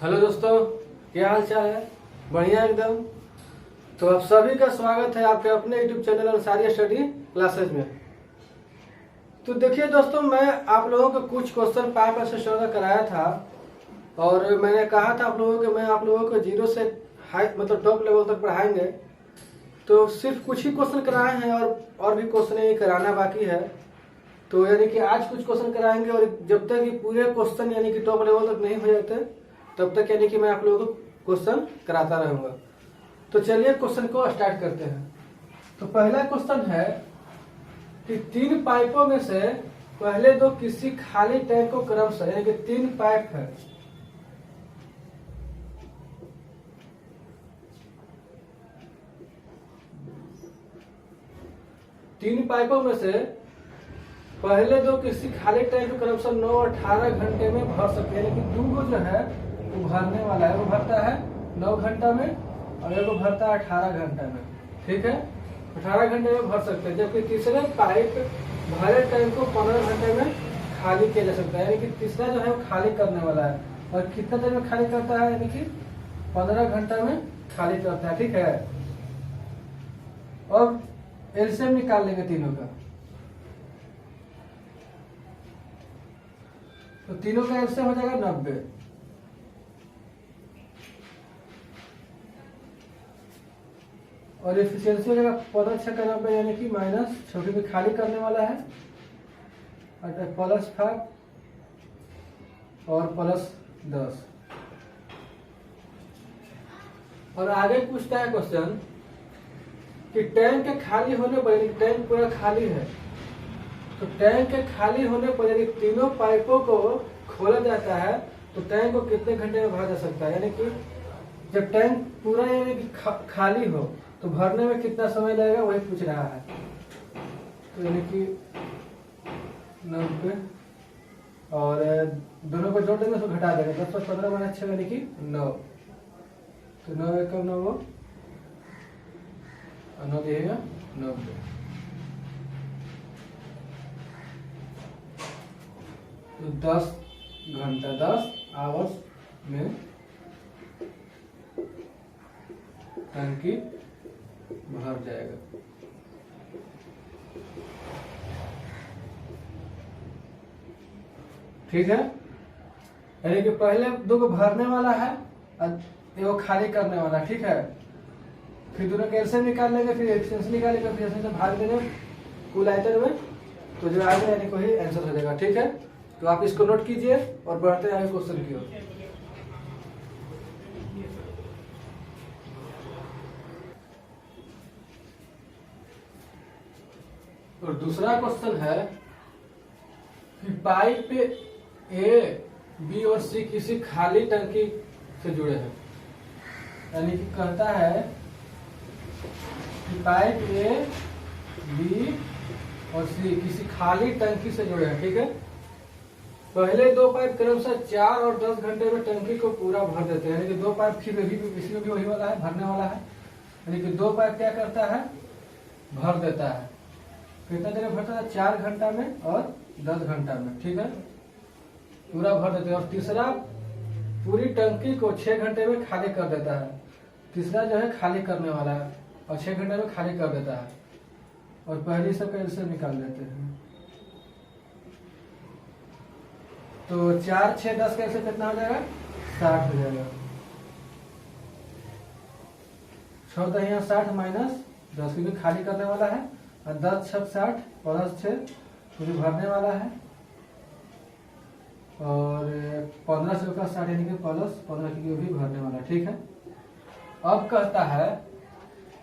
Hello दोस्तों, क्या हाल चाल है। बढ़िया एकदम। तो आप सभी का स्वागत है आपके अपने YouTube channel Ansari study classes में। तो देखिए दोस्तों, मैं आप लोगों को कुछ क्वेश्चन पाइप सिस्टम का कराया था और मैंने कहा था आप लोगों को मैं आप लोगों को जीरो से हाई मतलब टॉप लेवल तक पढ़ाएंगे। तो सिर्फ कुछ ही क्वेश्चन कराए हैं और भी क्वेश्चन ये कराना बाकी है। तो यानी कि आज कुछ क्वेश्चन कराएंगे और जब तक ये पूरे क्वेश्चन यानी कि टॉप लेवल तक नहीं हो जाते तब तक यानी कि मैं आप लोगों को क्वेश्चन कराता रहूंगा। तो चलिए क्वेश्चन को स्टार्ट करते हैं। तो पहला क्वेश्चन है कि तीन पाइपों में से पहले दो किसी खाली टैंक को क्रमशः यानी कि तीन पाइप है, तीन पाइपों में से पहले दो किसी खाली टैंक को क्रमशः 9 और 18 घंटे में भर सकते हैं। यानी कि दो जो है वो भरने वाला है, वो भरता है 9 घंटा में और एक भरता है 18 घंटा में। ठीक है, 18 घंटे में भर सकते हैं। जबकि तीसरे पाइप भरे टैंक को 15 घंटे में खाली किया जा सकता है। यानी कि तीसरा जो है वो खाली करने वाला है और कितना देर में खाली करता है, यानी कि 15 घंटा में खाली करता है। ठीक है, और एलसीएम निकाल लेंगे तीनों का। तो तीनों का एलसीएम हो जाएगा 90 और एफिशिएंसी हो जाएगा 15×6 यानी कि माइनस छोटी में खाली करने वाला है और +5 और +10। और आगे पूछता है क्वेश्चन कि टैंक के खाली होने पर यानी टैंक पूरा खाली है तो टैंक के खाली होने पर यदि तीनों पाइपों को खोला जाता है तो टैंक को कितने घंटे में भरा जा सकता है। यानी कि जब टैंक पूरा यानी कि खाली हो तो भरने में कितना समय लगेगा वही पूछ रहा है। तो यानी कि 90 और दोनों को जोड़ देंगे तो घटा देंगे 10 पर 15 -6 यानी कि 9। तो 9 एकम 9 और 9 दिएगा 90। तो 10 घंटा 10 आवर्स में टंकी भर जाएगा। ठीक है, यानी कि पहले दो को भरने वाला है और वो खाली करने वाला। ठीक है, फिर दोनों का एलसीएम निकाल लेंगे, फिर एफिशिएंसी निकालेंगे, फिर एफिशिएंसी से भाग देंगे कुल आयतन में, तो जो आएगा यानी कोई आंसर हो जाएगा। ठीक है, तो आप इसको नोट कीजिए और बढ़ते हैं क्वेश्चन की ओर। और दूसरा क्वेश्चन है कि पाइप ए, बी और सी किसी खाली टंकी से जुड़े हैं। यानी कि कहता है कि पाइप ए, बी और सी किसी खाली टंकी से जुड़े हैं। ठीक है, पहले दो पाइप क्रमशः 4 और 10 घंटे में टंकी को पूरा भर देते हैं। यानी कि दो पाइप फिर इसमें भी वही वाला है, भरने वाला है। यानी कि दो पाइप क्या करता है, भर देता है। कितना देर में भरता है, 4 घंटा में और 10 घंटा में। ठीक है, पूरा भर देते हैं। और तीसरा पूरी टंकी को 6 घंटे में खाली कर देता है। तीसरा जो है खाली करने वाला है और 6 घंटे में खाली कर देता है। और पहले सब का एलसीएम निकाल देते हैं। तो 4, 6, 10 कैसे कितना हो जाएगा, 60 हो जाएगा। 14 60 -10 क्योंकि खाली करने वाला है और 10 6 60 +6 क्योंकि भरने वाला है और 15 से 60 यानी कि +15 क्योंकि भी भरने वाला है। ठीक है, अब कहता है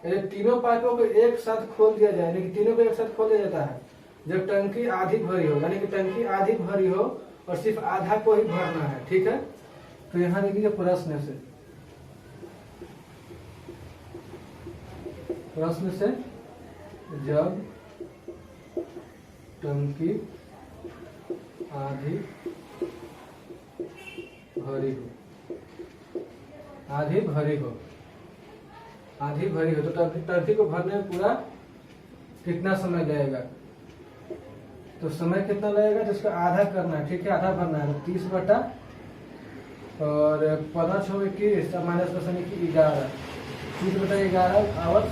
यदि तीनों पाइपों को एक साथ खोल दिया जाए, यानी कि तीनों को एक साथ खोल दिया जाता है जब टंकी आधी भरी हो, यानी कि टंकी आधी भरी हो और सिर्फ आधा को ही भरना है। ठीक है, तो यहाँ देखिए प्रश्न से जब टंकी आधी भरी हो तो टंकी को भरने में पूरा कितना समय लगेगा। तो समय कितना लगेगा, जिसको आधा करना है। ठीक है, आधा भरना है तो 30/12 और 15×6 = -10 यानी कि 11, 30/11 आवर,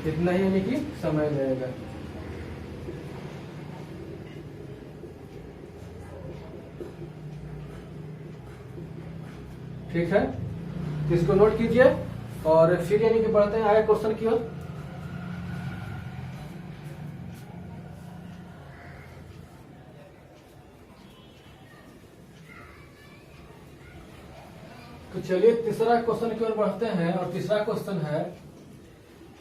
इतना ही यानी कि समय लगेगा। ठीक है, इसको नोट कीजिए और फिर यानी कि बढ़ते हैं आगे क्वेश्चन की ओर। तो चलिए तीसरा क्वेश्चन की ओर बढ़ते हैं और तीसरा क्वेश्चन है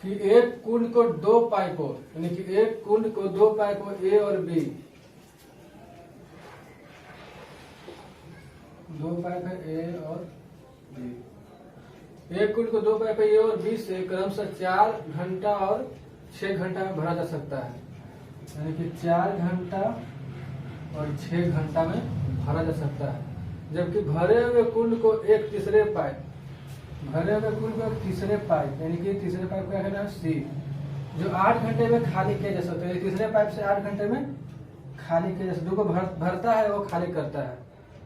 कि एक कुंड को 2 पाइपों यानी कि एक कुंड को 2 पाइपों ए और बी, 2 पाइप है ए और बी, एक कुंड को 2 पाइप ए और बी से क्रमशः 4 घंटा और 6 घंटा में भरा जा सकता है। यानी कि 4 घंटा और 6 घंटा में भरा जा सकता है। जबकि भरे हुए कुंड को एक तीसरे पाइप, भरे हुए कुंड को एक तीसरे पाइप यानी कि तीसरे पाइप का कहना है सी, जो 8 घंटे में खाली किया जा सकता है। तीसरे पाइप से 8 घंटे में खाली किया जा सकता है। जो भरता है वो खाली करता है,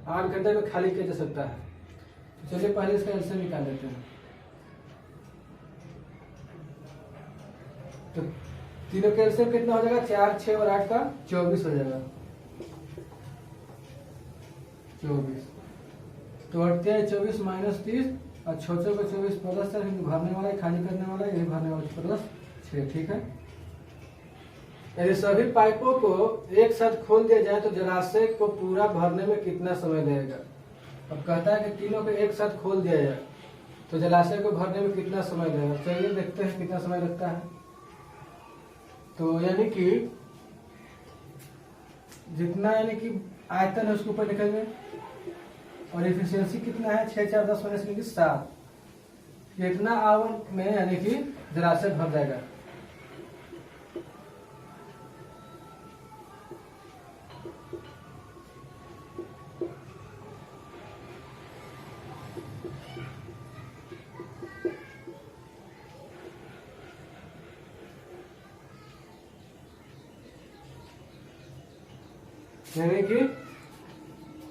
8 घंटे में खाली किया जा सकता है। तो चलिए पहले इसका एलसीएम निकाल लेते हैं। तो तीनों का एलसीएम कितना हो जाएगा? 4, 6 और 8 का 24 हो जाएगा। 24 तो 24 - 30 और 6 को 24 प्लस 4, भरने वाला खाली करने वाला यही भरने वाला प्लस 6। ठीक है, यदि सभी पाइपों को एक साथ खोल दिया जाए तो जलाशय को पूरा भरने में कितना समय लगेगा? अब कहता है कि तीनों को एक साथ खोल दिया जाए तो जलाशय को भरने में कितना समय लगेगा। चलिए देखते हैं कितना समय लगता है। तो यानी कि जितना यानी कि आयतन है उसके ऊपर लिखेंगे और एफिशिएंसी कितना है 6, 4, 10 यानी कि 7, इतना आवर में यानी कि जलाशय भर जाएगा। यानी कि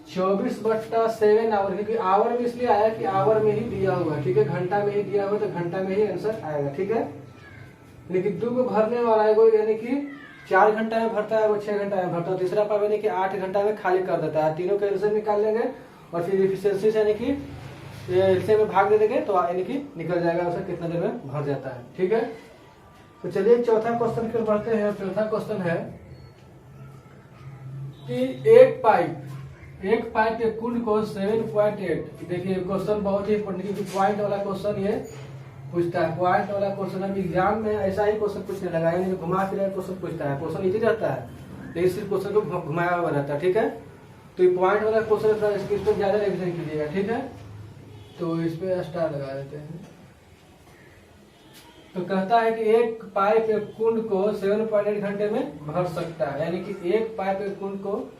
24/7 आवर, क्योंकि आवर में इसलिए आया कि आवर में ही दिया हुआ है। ठीक है, घंटा में ही दिया हुआ तो घंटा में ही आंसर आएगा। ठीक है, लेकिन 2 को भरने वाला है वो यानी कि 4 घंटा में भरता है, वो 6 घंटा में भरता है। तीसरा पाइप यानी कि 8 घंटा में खाली कर देता है। तीनों के आंसर निकाल लेंगे और फिर एफिशिएंसी से यानी कि इससे में भाग दे देंगे तो यानी कि निकल जाएगा उसे कितना देर में भर जाता है। ठीक है, तो चलिए चौथा क्वेश्चन की ओर बढ़ते हैं। चौथा क्वेश्चन है कि एक पाइप के कुंड को 7.8, देखिए क्वेश्चन बहुत ही इंपॉर्टेंट, क्योंकि पॉइंट वाला क्वेश्चन ये पूछता है। पॉइंट वाला क्वेश्चन अब एग्जाम में ऐसा ही क्वेश्चन पूछने लगा, यानी घुमा फिर क्वेश्चन पूछता है। क्वेश्चन इजी रहता है लेकिन सिर्फ क्वेश्चन को घुमाया हुआ रहता है। ठीक है, तो ये पॉइंट वाला क्वेश्चन इस पर ज्यादा रिविजन कीजिएगा। ठीक है, तो इस पे स्टार लगा देते हैं। तो कहता है कि एक पाइप एक कुंड को 7.8 घंटे में भर सकता है। यानी कि एक पाइप एक कुंड को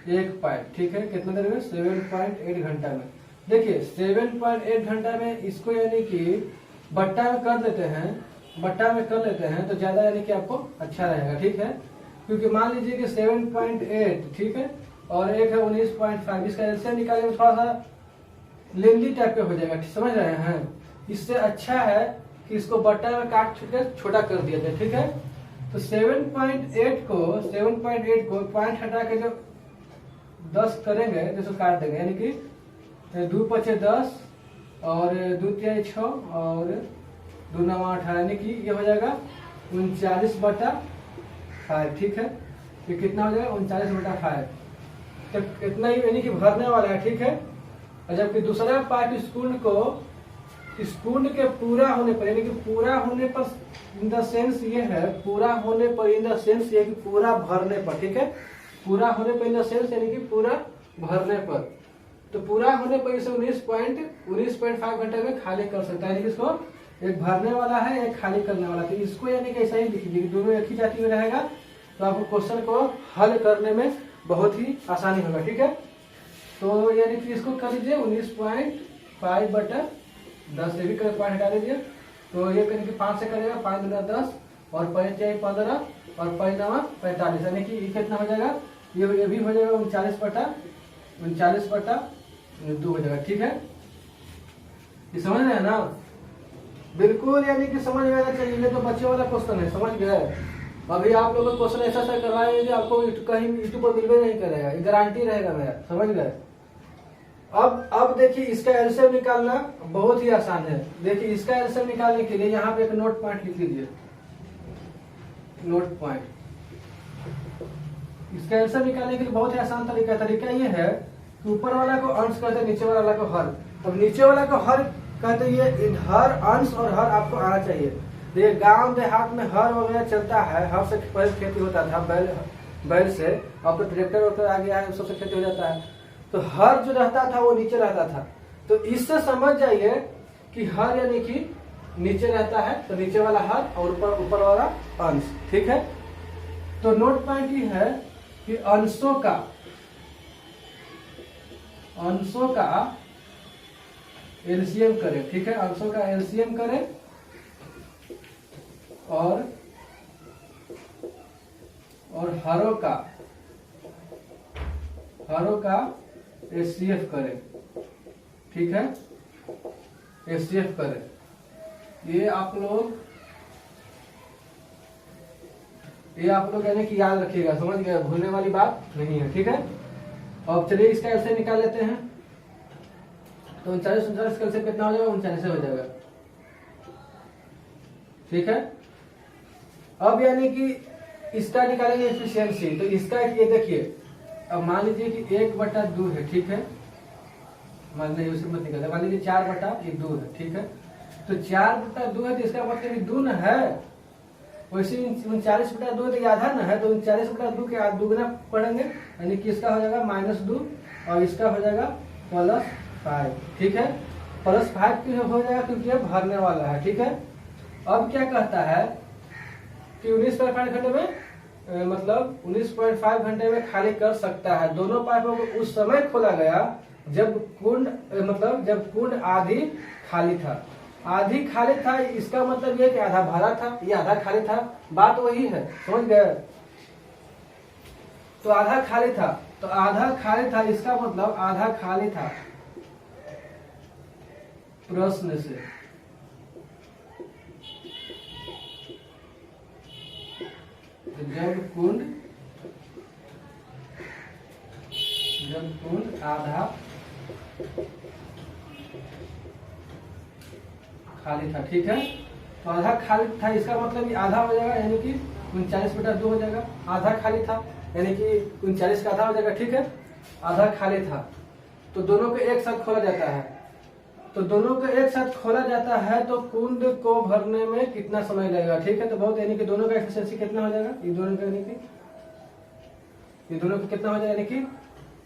एक पाइप, ठीक है, कितना देर में? 7.8 घंटा में। देखिए 7.8 घंटा में इसको यानी कि बट्टा में कर देते हैं, बट्टा में कर लेते हैं तो ज्यादा यानी कि आपको अच्छा रहेगा। ठीक है, क्योंकि मान लीजिए कि 7.8 ठीक है और एक है 19.5, इसका एलसीएम निकालने में थोड़ा सा लेंदी टाइप का हो जाएगा। समझ रहे हैं? इससे अच्छा है कि इसको बट्टा में काट के छोटा कर दिया जाए। ठीक है, तो 7.8 को पॉइंट हटा के जो 10 करेंगे तो इसको काट देंगे, यानी कि 2 × 10 और 2 × 6 और 2 × 9 = 18, यानी कि ये हो जाएगा 39/5। ठीक है, ये कितना हो जाएगा? 39/5। तो कितना ही यानी कि भरने वाला है। ठीक है, और जबकि दूसरा पाइप इस कुंड के पूरा होने पर, यानी कि पूरा होने पर इन द सेंस ये है, पूरा होने पर इन द सेंस ये कि पूरा भरने पर। ठीक है, पूरा होने पर इन द सेंस यानी कि पूरा भरने पर, तो पूरा होने पर इसे 19.5 घंटे में खाली कर सकता है। यानी कि इसको एक भरने वाला है एक खाली करने वाला, तो इसको यानी कि ऐसा ही लिख लीजिए, दोनों एक ही जाति में रहेगा तो आपको क्वेश्चन को हल करने में बहुत ही आसानी होगा। ठीक है, तो यानी कि इसको कर लीजिए 19.5/10, ये भी पॉइंट हटा दीजिए। तो ये यानी कि 5 से करेगा, 5 × 10 और 5 × 15 और 5 × 9 = 45, यानी कि ये कितना हो जाएगा ये भी हो जाएगा 39/2 हो जाएगा। ठीक है, ये समझ रहे हैं ना? बिल्कुल, यानी कि समझ में आना चाहिए। ये तो बच्चे वाला क्वेश्चन है, समझ गए? अभी आप लोगों को क्वेश्चन ऐसा करवाएंगे आपको कहीं यूट्यूब पर मिलवे नहीं करेगा, ये गारंटी रहेगा मेरा, समझ गए? अब देखिए, इसका एलसीएम निकालना बहुत ही आसान है। देखिए, इसका एलसीएम निकालने के लिए यहाँ पे एक नोट पॉइंट लिख लीजिए, नोट पॉइंट। इसका एलसीएम निकालने के लिए बहुत ही आसान तरीका ये है कि ऊपर वाला को अंश कहते हैं, नीचे वाला को हर। अब नीचे वाला को हर कहते हैं, ये हर अंश और हर आपको आना चाहिए। देखिए, गांव देहात में हर वगैरह चलता है, हर से पहले खेती होता था बैल से, अब तो ट्रैक्टर वगैरह आ गया है, सबसे खेती हो जाता है। तो हर जो रहता था वो नीचे रहता था। तो इससे समझ जाइए कि हर यानी कि नीचे रहता है, तो नीचे वाला हर और ऊपर वाला अंश। ठीक है, तो नोट पॉइंट ये है कि अंशों का एलसीएम करें। ठीक है, अंशों का एलसीएम करें और हरों का एचसीएफ करें। ठीक है, एचसीएफ करें। ये आप लोग यानी कि याद रखिएगा, समझ गए? भूलने वाली बात नहीं है। ठीक है, अब चलिए इसका एलसीएम निकाल लेते हैं। तो 39 का एलसीएम कितना हो जाएगा? 39 हो जाएगा। ठीक है, अब यानी कि इसका निकालेंगे एफिशिएंसी। तो इसका ये देखिए, अब मान लीजिए कि 1/2 है। ठीक है, मान लीजिए उसे मत निकाले, मान लीजिए 4/2 है। ठीक है, तो 4/2 है, तो इसका मतलब 2 न है। वैसे 39/2 तो आधा न है, तो 39/2 के दुगना पढ़ेंगे, यानी कि इसका हो जाएगा -2 और इसका हो जाएगा +5। ठीक है, +5 क्यों हो जाएगा? क्योंकि ये भरने वाला है। ठीक है, अब क्या कहता है कि 19.5 घंटे में मतलब 19.5 घंटे में खाली कर सकता है। दोनों पाइपों को उस समय खोला गया जब कुंड आधी खाली था। आधी खाली था, इसका मतलब ये कि आधा भरा था, ये आधा खाली था। बात वही है, समझ गए? तो आधा खाली था, तो आधा खाली था, इसका मतलब आधा खाली था। प्रश्न से जब कुंड आधा खाली था। ठीक है, तो आधा खाली था, इसका मतलब ये आधा हो जाएगा, यानी कि 39/2 हो जाएगा। आधा खाली था यानी कि 39 का आधा हो जाएगा। ठीक है, आधा खाली था, तो दोनों को एक साथ खोला जाता है। तो कुंड को भरने में कितना समय लगेगा? ठीक है, तो बहुत, यानी कि दोनों का एफिशिएंसी कितना हो जाएगा? ये दोनों का कितना हो जाएगा? यानी कि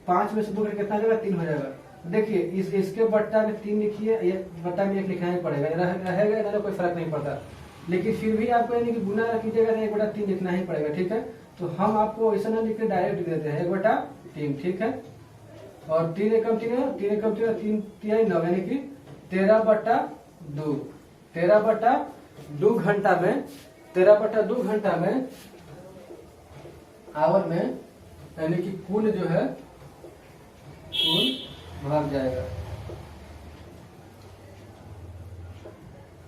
5 में से 2 कितना हो जाएगा? 3 हो जाएगा। देखिए, इसके बट्टा में 3 लिखिए, ये बट्टा में 1 लिखना ही पड़ेगा, रहेगा ना, कोई फर्क नहीं पड़ता। लेकिन फिर भी आपको यानी कि गुना कीजिएगा तो 1/3 लिखना ही पड़ेगा। ठीक है, तो हम आपको ऐसा ना लिख के डायरेक्ट लिख देते हैं 1/3। ठीक है, और 3 एकम 3 9, यानी कि 13/2। 13/2 घंटा में आवर में, यानी कि कुल जो है कुल भर जाएगा।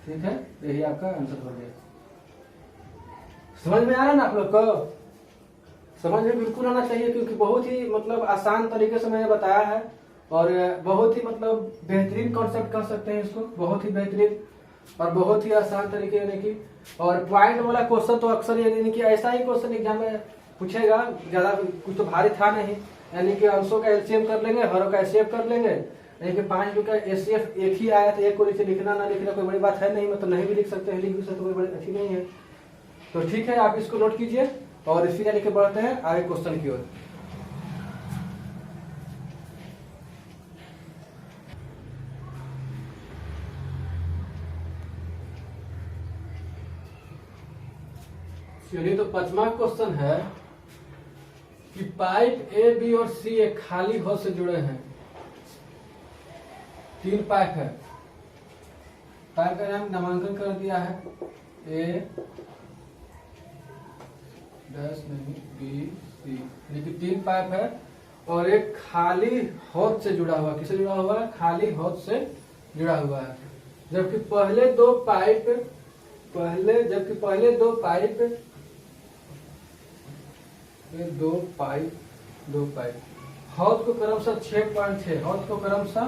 ठीक है, यही आपका आंसर हो गया। समझ में आ रहा है ना आप लोग को? समझ में बिल्कुल आना चाहिए, क्योंकि बहुत ही मतलब आसान तरीके से मैंने बताया है और बहुत ही मतलब बेहतरीन कॉन्सेप्ट कर सकते हैं इसको, बहुत ही बेहतरीन और बहुत ही आसान तरीके, यानी कि और पॉइंट वाला क्वेश्चन तो अक्सर यानी कि ऐसा ही क्वेश्चन एग्जाम में पूछेगा, ज्यादा कुछ तो भारी था नहीं। यानी कि अंशों का एलसीएम कर लेंगे, हरों का एचसीएफ कर लेंगे, यानी कि 5 का एचसीएफ एक ही आया था, एक को नीचे लिखना ना लिखना कोई बड़ी बात है नहीं, मतलब नहीं भी लिख सकते हैं, लिख भी सकते, कोई बड़ी अच्छी नहीं है। तो ठीक है, आप इसको नोट कीजिए और इसी यानी कि बढ़ते हैं आगे क्वेश्चन की ओर। चलिए, तो 5वां क्वेश्चन है कि पाइप ए, बी और सी एक खाली होल से जुड़े हैं। 3 पाइप है, पाइप का नाम नामांकन कर दिया है, ए, डैश नहीं बी सी, यानी कि 3 पाइप है और एक खाली हौद से जुड़ा हुआ, किससे जुड़ा हुआ है? खाली हौद से जुड़ा हुआ है। जबकि पहले दो पाइप दो पाइप हौद को क्रमशः 6.6, हौद को क्रमशः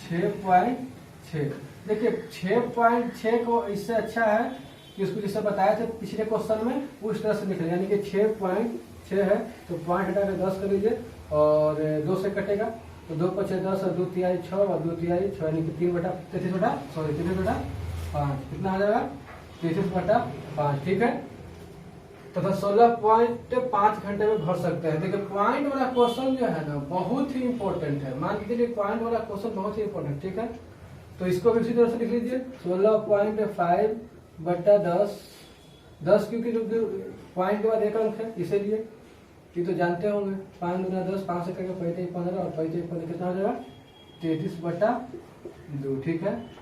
6.6। देखिए 6.6 को इससे अच्छा है कि उसको जैसे बताया था पिछले क्वेश्चन में उस तरह से लिख लें, यानी कि 6.6 है तो पॉइंट हटा के 10 कर लीजिए और 2 से कटेगा तो 2 × 10 और 2 तिहाई 6 और 2 तिहाई 6, यानी कि 33/5 कितना आ जाएगा? 33/5, ठीक है। तथा 16.5 घंटे में भर सकते हैं। देखिए पॉइंट वाला क्वेश्चन जो है ना बहुत ही इंपॉर्टेंट है, मान लीजिए पॉइंट वाला क्वेश्चन बहुत ही इंपॉर्टेंट, ठीक है। तो इसको भी उसी तरह से लिख लीजिए 16.5/10, 10 क्योंकि पॉइंट के बाद एक अंक है इसीलिए, ये तो जानते होंगे 5 × 10, 5 से करके 15 और 15 कितना हो जाएगा? 33/2, ठीक है।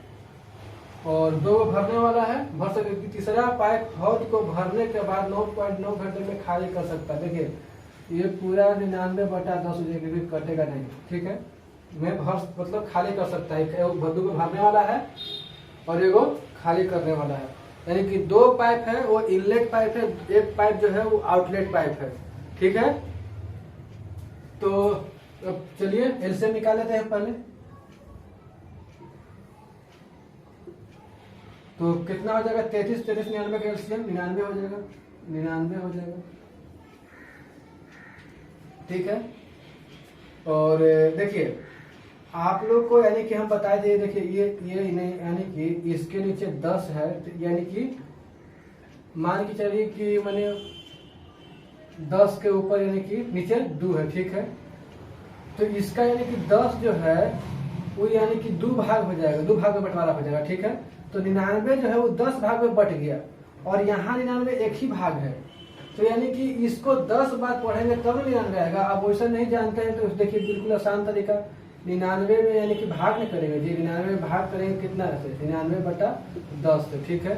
और 2 भरने वाला है, भर सके। तीसरा पाइप हौद को भरने के बाद 9.9 घंटे में खाली कर सकता है। देखिए ये पूरा 99/10 हो जाएगा, कटेगा नहीं, ठीक है। मैं भर मतलब खाली कर सकता है, एक भद्दू को भरने वाला है और एगो खाली करने वाला है, यानी कि 2 पाइप है वो इनलेट पाइप है, एक पाइप जो है वो आउटलेट पाइप है, ठीक है। तो अब चलिए एलसीएम निकाल लेते हैं पहले। तो कितना हो जाएगा? 33 99 का एलसीएम 99 हो जाएगा, 99 हो जाएगा, ठीक है। और देखिए आप लोग को यानी कि हम बता दिए, देखिए ये नहीं, यानी कि इसके नीचे 10 है, यानी कि मान के चलिए कि मैंने 10 के ऊपर यानी कि नीचे 2 है, ठीक है। तो इसका यानी कि 10 जो है वो यानी कि 2 भाग हो जाएगा, 2 भाग में बंटवारा हो जाएगा, ठीक है। तो 99 जो है वो 10 भाग में बट गया और यहाँ 99 एक ही भाग है, तो यानी कि इसको 10 बार पढ़ेंगे तब 99 आएगा। आप वैसा नहीं जानते हैं तो देखिए बिल्कुल आसान तरीका, 99 में यानी कि भाग नहीं करेंगे जी, 99 में भाग करेंगे कितना से? 99/10 से, ठीक है।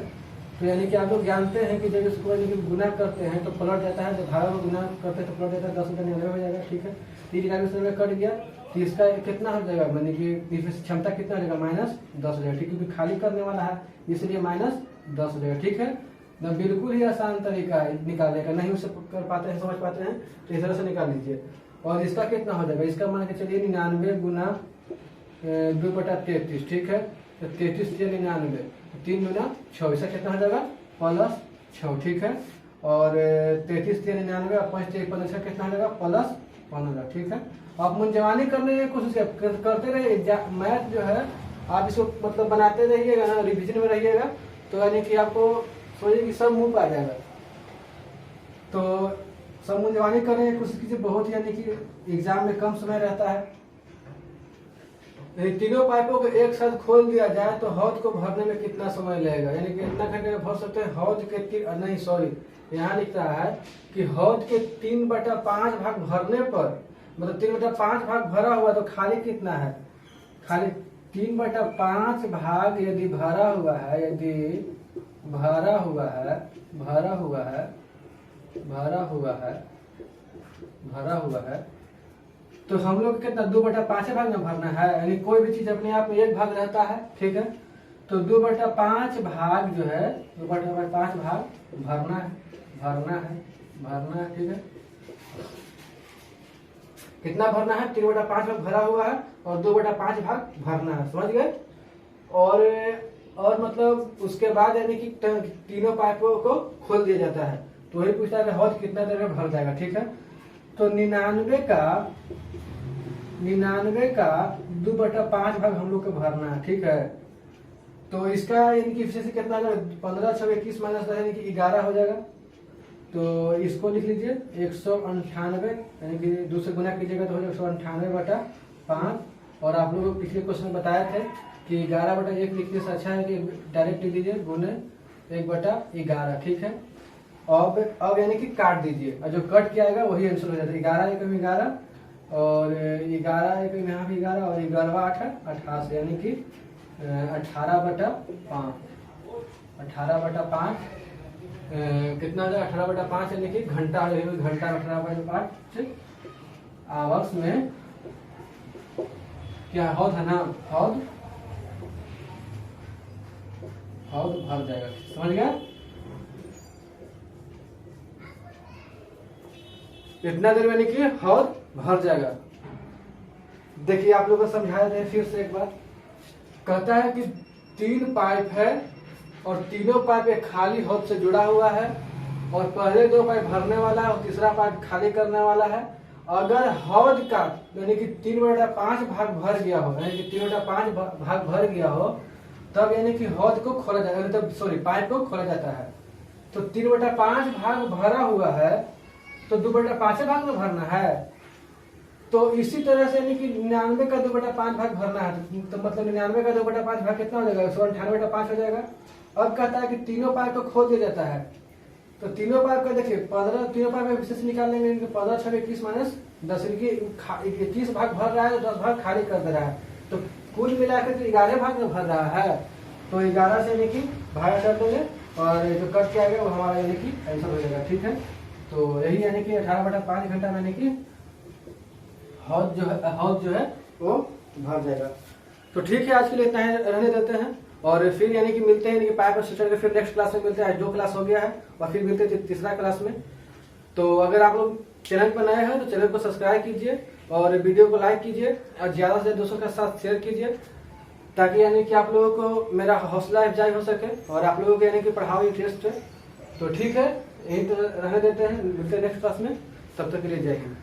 तो यानी कि आप लोग जानते हैं कि जब इसको यानी कि गुना करते हैं तो पलट जाता है, जब भाग में गुना करते हैं तो पलट जाता है, 10/99 हो जाएगा, ठीक है। 93 कट गया तो इसका कितना हो जाएगा? यानी कि क्षमता कितना हो जाएगा? -10 हो जाएगा, ठीक है, क्योंकि खाली करने वाला है इसलिए -10 हो जाएगा, ठीक है ना। बिल्कुल ही आसान तरीका है निकालने का, नहीं उसे कर पाते हैं, समझ पाते हैं तो इस तरह से निकाल लीजिए। और इसका कितना हो जाएगा? इसका मान के चलिए 99 × 2/33, ठीक है। तो 33 से 99, 3 × 6, इसका कितना हो जाएगा? +6, ठीक है। और 33 से 99 और 5 से 15 कितना हो जाएगा? +15, ठीक है। आप मुंजवानी करने की कोशिश करते रहिए, मैथ जो है आप इसको मतलब बनाते रहिएगा ना, रिविजन में रहिएगा तो यानी कि आपको सोचिए कि सब मुंह पे आ जाएगा। तो सब मुंजवानी करने की कोशिश कीजिए, बहुत यानी कि एग्जाम में कम समय रहता है। तीनों पाइपों को एक साथ खोल दिया जाए तो हौद को भरने में कितना समय लगेगा? यानी कि इतना घंटे में भर सकते हैं हौद के नहीं सॉरी यहाँ लिख रहा है कि हौद के 3/5 भाग भरने पर, मतलब 3/5 भाग भरा हुआ तो खाली कितना है? खाली 3/5 भाग यदि भरा हुआ है, यदि भरा हुआ है तो हम लोग कितना 2/5 भाग में भरना है, यानी कोई भी चीज अपने आप में एक भाग रहता है, ठीक है। तो 2/5 भाग जो है 2/5 भाग भरना है, ठीक है। कितना भरना है? 3/5 भाग भरा हुआ है और 2/5 भाग भरना है, समझ गए। और मतलब उसके बाद यानी कि तीनों पाइपों को खोल दिया जाता है तो वही पूछता है कि हौद कितना देर में भर जाएगा, ठीक है। तो 99 का 2/5 भाग हम लोग को भरना है, ठीक है। तो इसका यानी कि एफिशिएंसी कितना आ जाएगा? 15 × 6 21 -10 यानी कि 11 हो जाएगा। तो इसको लिख लीजिए 198, यानी कि 2 से गुना कीजिएगा तो हो जाएगा 198/5। और आप लोगों को पिछले क्वेश्चन में बताया थे कि 11/1 लिखने से अच्छा है कि डायरेक्ट लिख दीजिए गुने 1/11, ठीक है। अब यानी कि काट दीजिए और जो कट किया आएगा वही आंसर हो जाता है। 11 × 11 और 11 × यहाँ भी 11 और 11 8 है 88, यानी कि 18/5 कितना हो जाएगा 18/5 यानी कि घंटा हो जाएगा, घंटा 18/5 आवर्स में क्या हौद है ना, हौद भर जाएगा। समझ गया? इतना देर में यानी कि हौद भर जाएगा। देखिए आप लोगों को समझाया जाए फिर से एक बार। कहता है कि 3 पाइप है और तीनों पाइप एक खाली हौद से जुड़ा हुआ है और पहले 2 पाइप भरने वाला है और तीसरा पाइप खाली करने वाला है। अगर हौद का यानी कि 3/5 भाग भर गया हो, यानी कि 3/5 भाग भर गया हो, तब यानी कि हौद को खोला जाता है, तब सॉरी पाइप को खोला जाता है। तो 3/5 भाग भरा हुआ है तो 2/5 भाग में भरना है। तो इसी तरह से यानी कि 99 का 2/5 भाग भरना है, तो मतलब 99 का 2/5 भाग कितना हो जाएगा, 198/5 हो जाएगा। अब कहता है कि तीनों पाइप को खोल दिया जाता है। तो तीनों पाइप का देखिए 15, तीनों पाइप का विशेष निकाल लेंगे, 15 × 21 - 10, 21 भाग भर रहा है तो 10 भाग खाली कर दे रहा है। तो कुल मिलाकर तो 11 भाग में भर रहा है। तो 11 से यानी कि भाग कर देंगे और जो कट के आएगा वो हमारा यानी कि आंसर हो जाएगा। ठीक है, तो यही यानी कि 18/5 घंटा में यानी कि हौद जो है वो भर जाएगा। तो ठीक है, आज के लिए इतना ही रहने देते हैं और फिर यानी कि मिलते हैं पाइप और सिस्टम के फिर नेक्स्ट क्लास में मिलते हैं। 2 क्लास हो गया है और फिर मिलते हैं तीसरा क्लास में। तो अगर आप लोग चैनल पर नए हैं तो चैनल को सब्सक्राइब कीजिए और वीडियो को लाइक कीजिए और ज्यादा से ज्यादा दोस्तों के साथ शेयर कीजिए, ताकि यानी कि आप लोगों को मेरा हौसला अफजाई हो सके और आप लोगों को यानी कि पढ़ाओ इंटरेस्ट है। तो ठीक है, यही तो रहने देते हैं, मिलते हैं नेक्स्ट क्लास में। तब तक के लिए जय हिंद।